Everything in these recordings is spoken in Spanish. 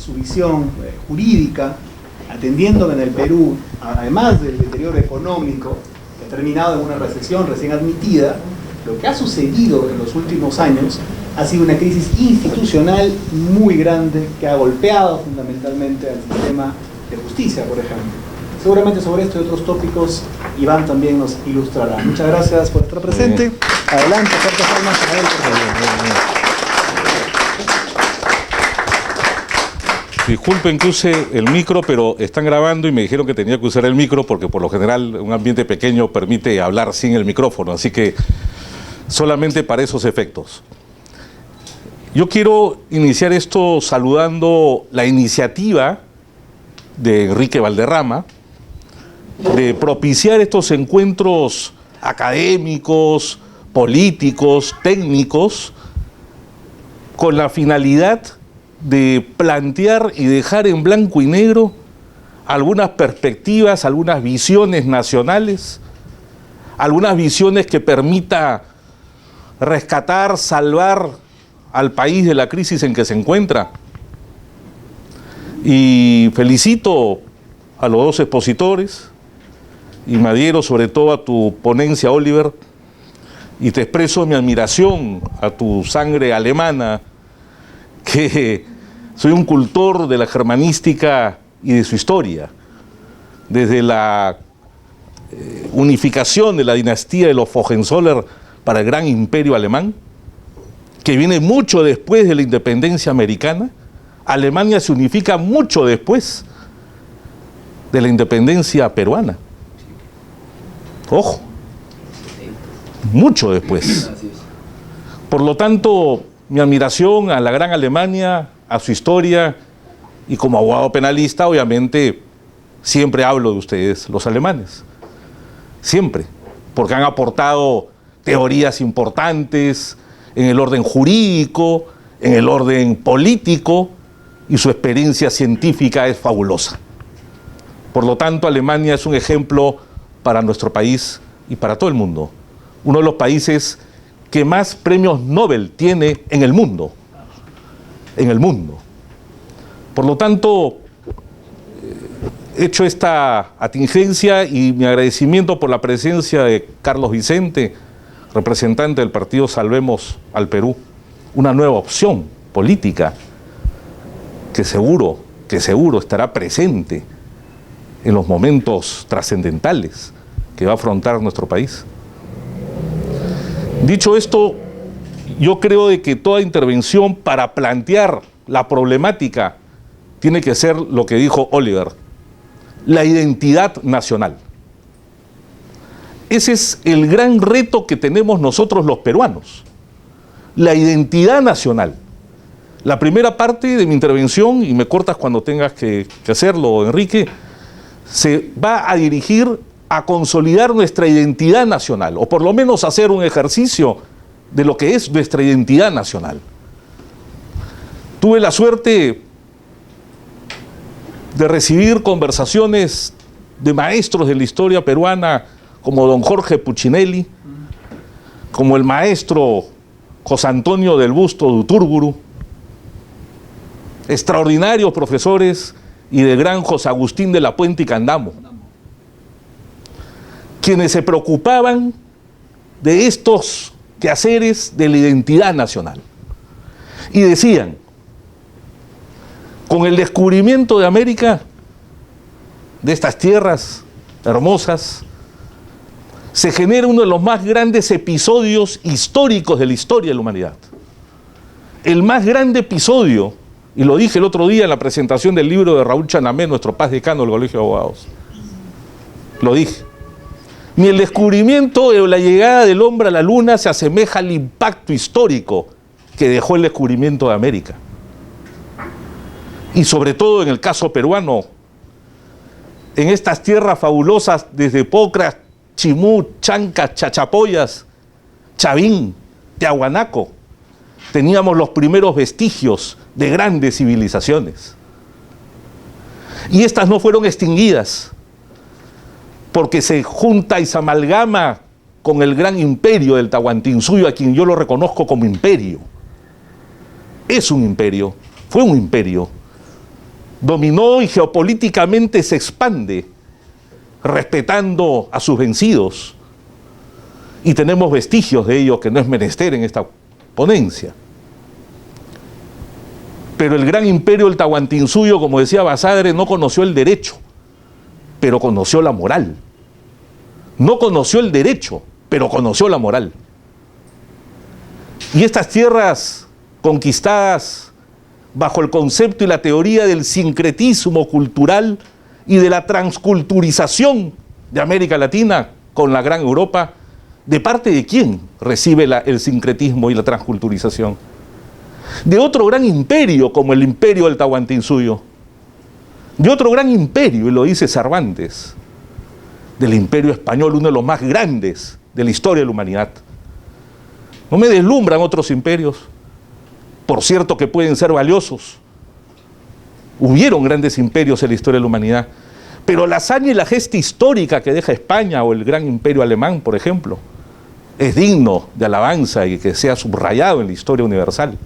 su visión jurídica, atendiendo que en el Perú, además del deterioro económico, que ha terminado en una recesión recién admitida, lo que ha sucedido en los últimos años ha sido una crisis institucional muy grande que ha golpeado fundamentalmente al sistema de justicia, por ejemplo. Seguramente sobre esto y otros tópicos Iván también nos ilustrará. Muchas gracias por estar presente. Adelante, fuertes palmas para él, por favor. Disculpen que use el micro, pero están grabando y me dijeron que tenía que usar el micro porque por lo general un ambiente pequeño permite hablar sin el micrófono, así que solamente para esos efectos. Yo quiero iniciar esto saludando la iniciativa de Enrique Valderrama de propiciar estos encuentros académicos, políticos, técnicos, con la finalidad de plantear y dejar en blanco y negro algunas perspectivas, algunas visiones nacionales, algunas visiones que permita rescatar, salvar al país de la crisis en que se encuentra. Y felicito a los dos expositores, y me adhiero sobre todo a tu ponencia, Oliver, y te expreso mi admiración a tu sangre alemana, que soy un cultor de la germanística y de su historia, desde la unificación de la dinastía de los Hohenzollern para el gran imperio alemán, que viene mucho después de la independencia americana. Alemania se unifica mucho después de la independencia peruana. Ojo, mucho después. Por lo tanto, mi admiración a la gran Alemania, a su historia, y como abogado penalista, obviamente, siempre hablo de ustedes, los alemanes. Siempre, porque han aportado teorías importantes en el orden jurídico, en el orden político, y su experiencia científica es fabulosa. Por lo tanto, Alemania es un ejemplo para nuestro país y para todo el mundo. Uno de los países que más premios Nobel tiene en el mundo. En el mundo. Por lo tanto, hecho esta atingencia y mi agradecimiento por la presencia de Carlos Vicente, representante del partido Salvemos al Perú, una nueva opción política que seguro estará presente en los momentos trascendentales que va a afrontar nuestro país. Dicho esto, yo creo de que toda intervención para plantear la problemática tiene que ser lo que dijo Oliver, la identidad nacional. Ese es el gran reto que tenemos nosotros los peruanos, la identidad nacional. La primera parte de mi intervención, y me cortas cuando tengas que hacerlo, Enrique, se va a dirigir a consolidar nuestra identidad nacional, o por lo menos hacer un ejercicio de lo que es nuestra identidad nacional. Tuve la suerte de recibir conversaciones de maestros de la historia peruana, como don Jorge Puccinelli, como el maestro José Antonio del Busto de Uturburu, extraordinarios profesores, y del gran José Agustín de la Puente y Candamo, quienes se preocupaban de estos quehaceres de la identidad nacional. Y decían, con el descubrimiento de América, de estas tierras hermosas, se genera uno de los más grandes episodios históricos de la historia de la humanidad. El más grande episodio, y lo dije el otro día en la presentación del libro de Raúl Chanamé, nuestro paz decano del Colegio de Abogados. Lo dije. Ni el descubrimiento o la llegada del hombre a la luna se asemeja al impacto histórico que dejó el descubrimiento de América. Y sobre todo en el caso peruano, en estas tierras fabulosas desde Pocras, Chimú, Chancas, Chachapoyas, Chavín, Tiahuanaco, teníamos los primeros vestigios de grandes civilizaciones. Y estas no fueron extinguidas, porque se junta y se amalgama con el gran imperio del Tahuantinsuyo, a quien yo lo reconozco como imperio. Es un imperio, fue un imperio, dominó y geopolíticamente se expande, respetando a sus vencidos. Y tenemos vestigios de ello que no es menester en esta ponencia. Pero el gran imperio del Tahuantinsuyo, como decía Basadre, no conoció el derecho, pero conoció la moral. No conoció el derecho, pero conoció la moral. Y estas tierras conquistadas bajo el concepto y la teoría del sincretismo cultural y de la transculturización de América Latina con la gran Europa, ¿de parte de quién recibe el sincretismo y la transculturización? De otro gran imperio como el imperio del Tahuantinsuyo, de otro gran imperio, y lo dice Cervantes, del imperio español, uno de los más grandes de la historia de la humanidad. No me deslumbran otros imperios, por cierto que pueden ser valiosos. Hubieron grandes imperios en la historia de la humanidad, pero la hazaña y la gesta histórica que deja España o el gran imperio alemán, por ejemplo, es digno de alabanza y que sea subrayado en la historia universal.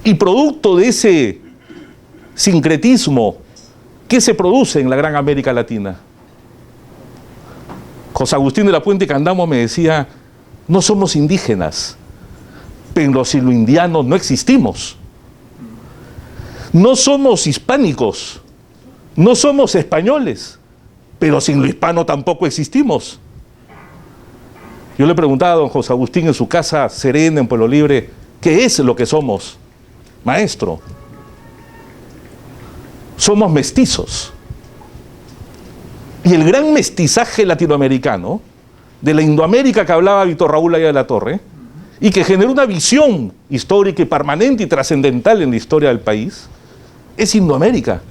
Y producto de ese sincretismo, ¿qué se produce en la gran América Latina? José Agustín de la Puente Candamo me decía, no somos indígenas, pero sin lo indiano no existimos. No somos hispánicos, no somos españoles, pero sin lo hispano tampoco existimos. Yo le preguntaba a don José Agustín en su casa serena en Pueblo Libre, ¿qué es lo que somos? Maestro, somos mestizos. Y el gran mestizaje latinoamericano, de la Indoamérica que hablaba Víctor Raúl Aya de la Torre, y que generó una visión histórica y permanente y trascendental en la historia del país, es Indoamérica.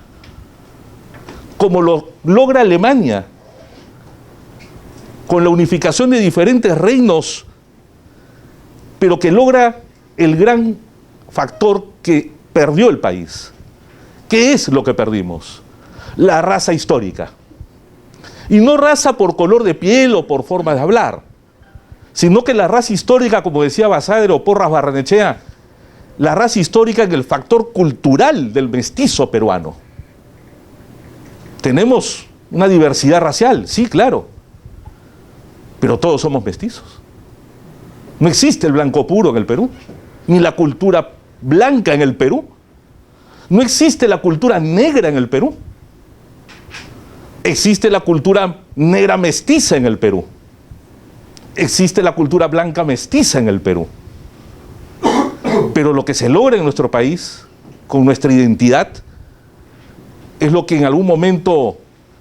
Como lo logra Alemania, con la unificación de diferentes reinos, pero que logra el gran factor que perdió el país. ¿Qué es lo que perdimos? La raza histórica. Y no raza por color de piel o por forma de hablar, sino que la raza histórica, como decía Basadre o Porras Barrenechea, la raza histórica en el factor cultural del mestizo peruano. Tenemos una diversidad racial, sí, claro, pero todos somos mestizos. No existe el blanco puro en el Perú, ni la cultura blanca en el Perú. No existe la cultura negra en el Perú. Existe la cultura negra mestiza en el Perú. Existe la cultura blanca mestiza en el Perú. Pero lo que se logra en nuestro país, con nuestra identidad, es lo que en algún momento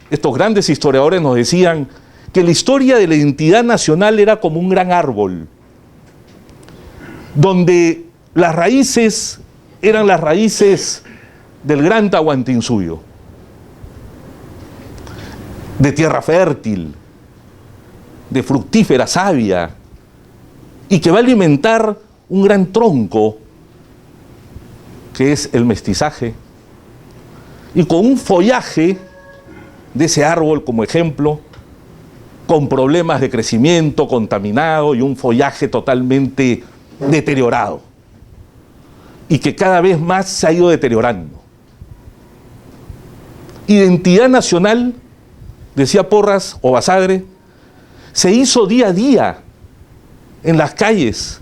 estos grandes historiadores nos decían, que la historia de la identidad nacional era como un gran árbol, donde las raíces eran las raíces del gran Tahuantinsuyo, de tierra fértil, de fructífera savia, y que va a alimentar un gran tronco, que es el mestizaje, y con un follaje de ese árbol como ejemplo, con problemas de crecimiento, contaminado, y un follaje totalmente deteriorado, y que cada vez más se ha ido deteriorando. Identidad nacional, decía Porras o Basadre, se hizo día a día en las calles,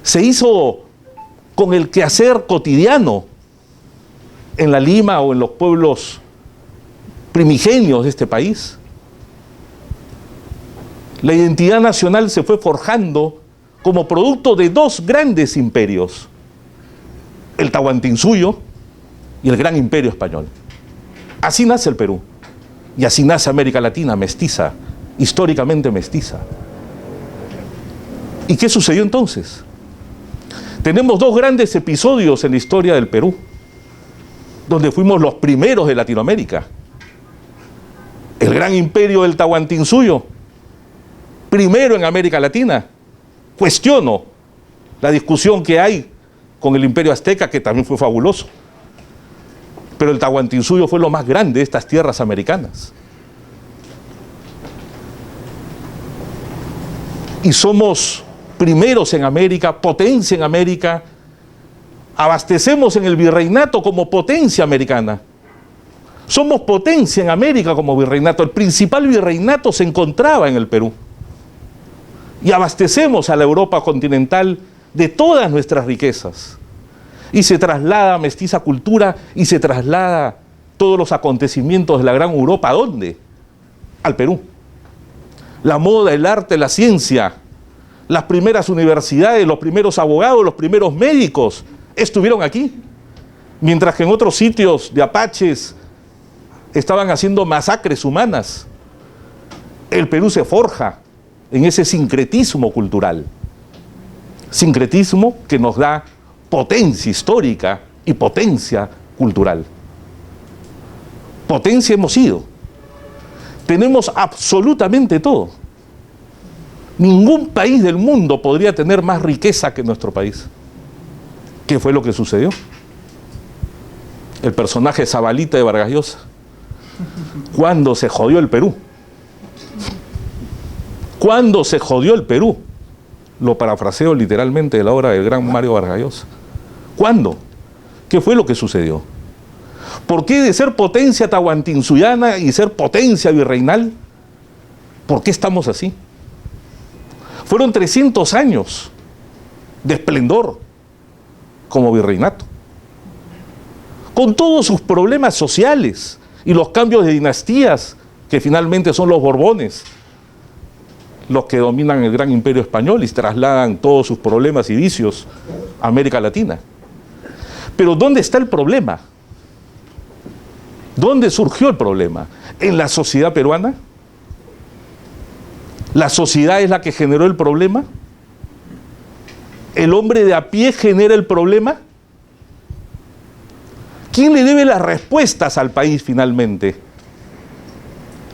se hizo con el quehacer cotidiano en la Lima o en los pueblos primigenios de este país. La identidad nacional se fue forjando como producto de dos grandes imperios, el Tahuantinsuyo y el gran imperio español. Así nace el Perú, y así nace América Latina, mestiza, históricamente mestiza. ¿Y qué sucedió entonces? Tenemos dos grandes episodios en la historia del Perú, donde fuimos los primeros de Latinoamérica. El gran imperio del Tahuantinsuyo, primero en América Latina. Cuestiono la discusión que hay con el imperio azteca, que también fue fabuloso. Pero el Tahuantinsuyo fue lo más grande de estas tierras americanas. Y somos primeros en América, potencia en América, Abastecemos en el virreinato como potencia americana. Somos potencia en América como virreinato. El principal virreinato se encontraba en el Perú. Y abastecemos a la Europa continental de todas nuestras riquezas. Y se traslada mestiza cultura y se traslada todos los acontecimientos de la gran Europa. ¿A dónde? Al Perú. La moda, el arte, la ciencia, las primeras universidades, los primeros abogados, los primeros médicos estuvieron aquí. Mientras que en otros sitios de apaches estaban haciendo masacres humanas. El Perú se forja en ese sincretismo cultural. Sincretismo que nos da potencia histórica y potencia cultural. Potencia hemos sido. Tenemos absolutamente todo. Ningún país del mundo podría tener más riqueza que nuestro país. ¿Qué fue lo que sucedió? El personaje Zabalita de Vargas Llosa. ¿Cuándo se jodió el Perú? ¿Cuándo se jodió el Perú? Lo parafraseo literalmente de la obra del gran Mario Vargas Llosa. ¿Cuándo? ¿Qué fue lo que sucedió? ¿Por qué de ser potencia tahuantinsuyana y ser potencia virreinal? ¿Por qué estamos así? Fueron 300 años de esplendor como virreinato, con todos sus problemas sociales y los cambios de dinastías que finalmente son los Borbones los que dominan el gran imperio español y trasladan todos sus problemas y vicios a América Latina. Pero ¿dónde está el problema? ¿Dónde surgió el problema? ¿En la sociedad peruana? ¿La sociedad es la que generó el problema? ¿El hombre de a pie genera el problema? ¿Quién le debe las respuestas al país finalmente?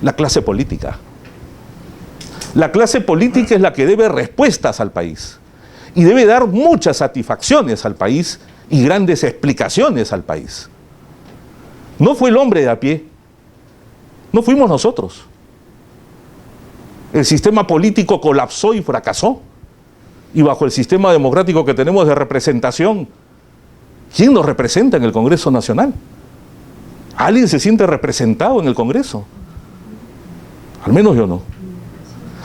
La clase política. La clase política es la que debe respuestas al país y debe dar muchas satisfacciones al país y grandes explicaciones al país. No fue el hombre de a pie, no fuimos nosotros. El sistema político colapsó y fracasó. Y bajo el sistema democrático que tenemos de representación, ¿quién nos representa en el Congreso Nacional? ¿Alguien se siente representado en el Congreso? Al menos yo no.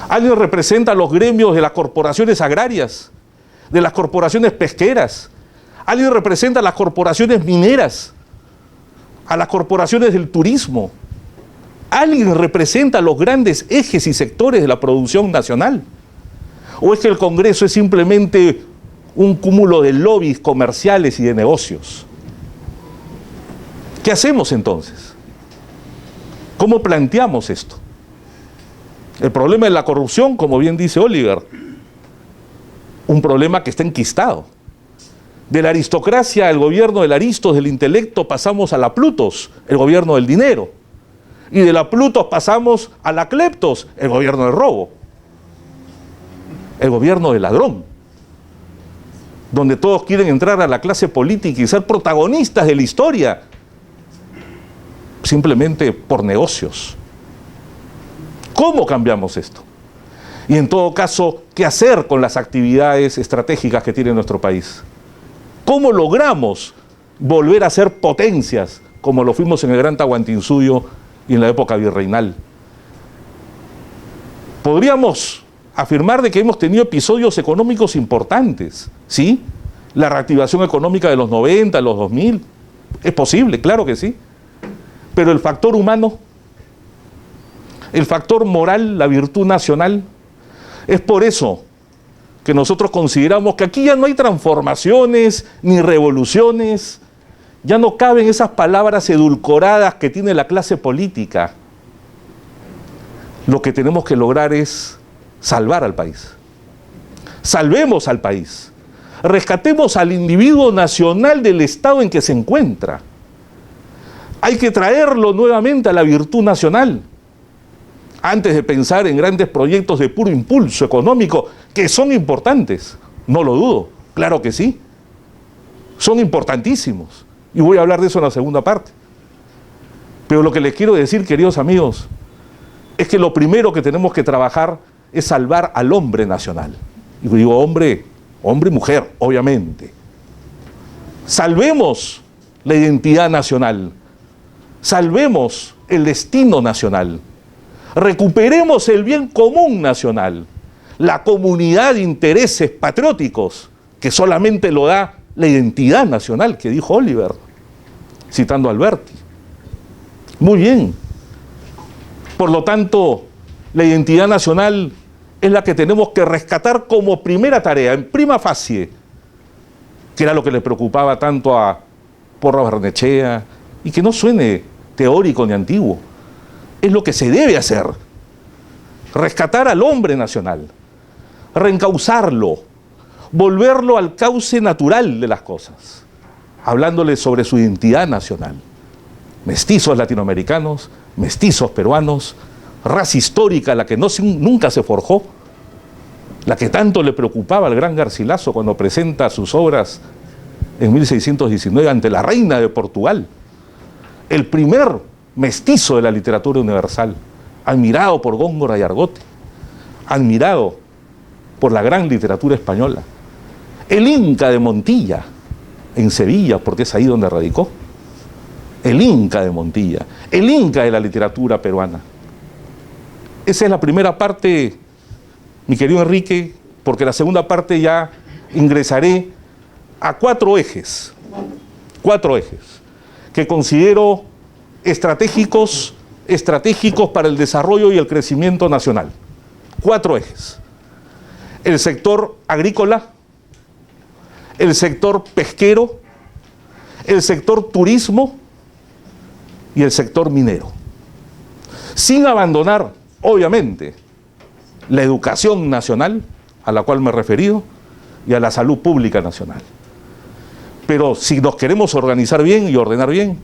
¿Alguien representa a los gremios de las corporaciones agrarias, de las corporaciones pesqueras? ¿Alguien representa a las corporaciones mineras, a las corporaciones del turismo? ¿Alguien representa a los grandes ejes y sectores de la producción nacional? ¿O es que el Congreso es simplemente un cúmulo de lobbies comerciales y de negocios? ¿Qué hacemos entonces? ¿Cómo planteamos esto? El problema de la corrupción, como bien dice Oliver, un problema que está enquistado. De la aristocracia, el gobierno del Aristos, del intelecto, pasamos a la Plutos, el gobierno del dinero. Y de la Plutos pasamos a la Cleptos, el gobierno del robo. El gobierno del ladrón. Donde todos quieren entrar a la clase política y ser protagonistas de la historia. Simplemente por negocios. ¿Cómo cambiamos esto? Y en todo caso, ¿qué hacer con las actividades estratégicas que tiene nuestro país? ¿Cómo logramos volver a ser potencias como lo fuimos en el Gran Tahuantinsuyo y en la época virreinal? Podríamos afirmar de que hemos tenido episodios económicos importantes, ¿sí? La reactivación económica de los 90, los 2000, es posible, claro que sí. Pero el factor humano, el factor moral, la virtud nacional, es por eso que nosotros consideramos que aquí ya no hay transformaciones ni revoluciones, ya no caben esas palabras edulcoradas que tiene la clase política. Lo que tenemos que lograr es salvar al país. Salvemos al país. Rescatemos al individuo nacional del estado en que se encuentra. Hay que traerlo nuevamente a la virtud nacional. Antes de pensar en grandes proyectos de puro impulso económico, que son importantes, no lo dudo, claro que sí, son importantísimos, y voy a hablar de eso en la segunda parte. Pero lo que les quiero decir, queridos amigos, es que lo primero que tenemos que trabajar es salvar al hombre nacional. Y digo hombre y mujer, obviamente. Salvemos la identidad nacional, salvemos el destino nacional, recuperemos el bien común nacional, la comunidad de intereses patrióticos que solamente lo da la identidad nacional, que dijo Oliver, citando a Alberti. Muy bien. Por lo tanto, la identidad nacional es la que tenemos que rescatar como primera tarea, en prima facie, que era lo que le preocupaba tanto a Porras Barnechea, y que no suene teórico ni antiguo. Es lo que se debe hacer. Rescatar al hombre nacional, reencauzarlo, volverlo al cauce natural de las cosas, hablándole sobre su identidad nacional. Mestizos latinoamericanos, mestizos peruanos, raza histórica, la que nunca se forjó, la que tanto le preocupaba al gran Garcilaso cuando presenta sus obras en 1619 ante la reina de Portugal, el primer mestizo de la literatura universal, admirado por Góngora y Argote, admirado por la gran literatura española, el Inca de Montilla, en Sevilla, porque es ahí donde radicó, el Inca de Montilla, el Inca de la literatura peruana. Esa es la primera parte, mi querido Enrique, porque la segunda parte ya ingresaré a cuatro ejes que considero estratégicos para el desarrollo y el crecimiento nacional. 4 ejes. El sector agrícola, el sector pesquero, el sector turismo y el sector minero. Sin abandonar, obviamente, la educación nacional, a la cual me he referido, y a la salud pública nacional. Pero si nos queremos organizar bien y ordenar bien,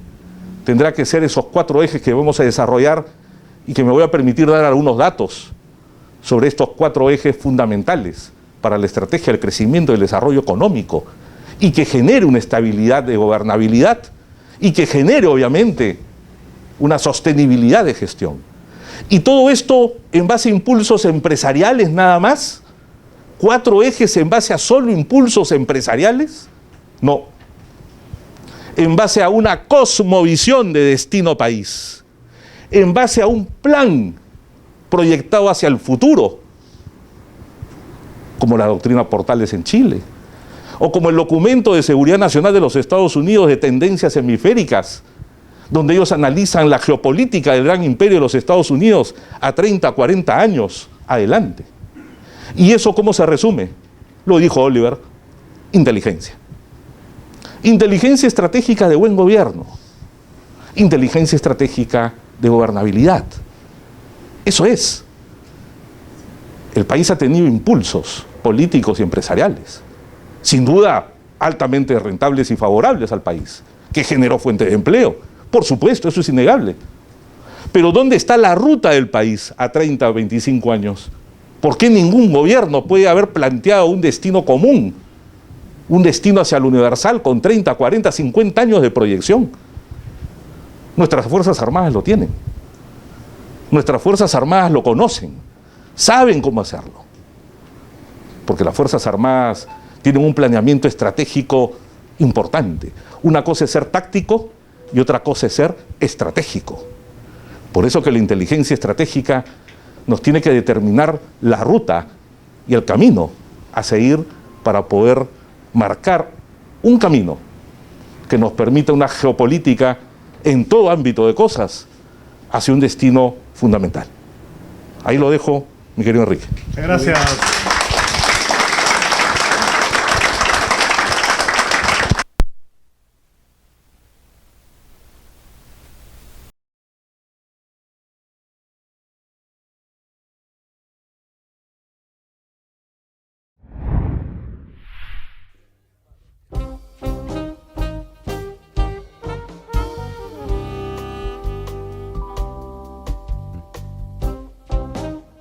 tendrá que ser esos 4 ejes que vamos a desarrollar y que me voy a permitir dar algunos datos sobre estos 4 ejes fundamentales para la estrategia del crecimiento y el desarrollo económico, y que genere una estabilidad de gobernabilidad y que genere, obviamente, una sostenibilidad de gestión. Y todo esto en base a impulsos empresariales nada más. 4 ejes en base a solo impulsos empresariales. No. En base a una cosmovisión de destino país. En base a un plan proyectado hacia el futuro, como la doctrina Portales en Chile, o como el documento de seguridad nacional de los Estados Unidos de tendencias hemisféricas, donde ellos analizan la geopolítica del gran imperio de los Estados Unidos a 30, 40 años adelante. ¿Y eso cómo se resume? Lo dijo Oliver: inteligencia. Inteligencia estratégica de buen gobierno, inteligencia estratégica de gobernabilidad. Eso es. El país ha tenido impulsos políticos y empresariales, sin duda altamente rentables y favorables al país, que generó fuente de empleo. Por supuesto, eso es innegable. Pero ¿dónde está la ruta del país a 30 o 25 años? ¿Por qué ningún gobierno puede haber planteado un destino común? Un destino hacia lo universal con 30, 40, 50 años de proyección. Nuestras Fuerzas Armadas lo tienen. Nuestras Fuerzas Armadas lo conocen. Saben cómo hacerlo. Porque las Fuerzas Armadas tienen un planeamiento estratégico importante. Una cosa es ser táctico y otra cosa es ser estratégico. Por eso que la inteligencia estratégica nos tiene que determinar la ruta y el camino a seguir para poder marcar un camino que nos permita una geopolítica en todo ámbito de cosas hacia un destino fundamental. Ahí lo dejo, mi querido Enrique. Gracias.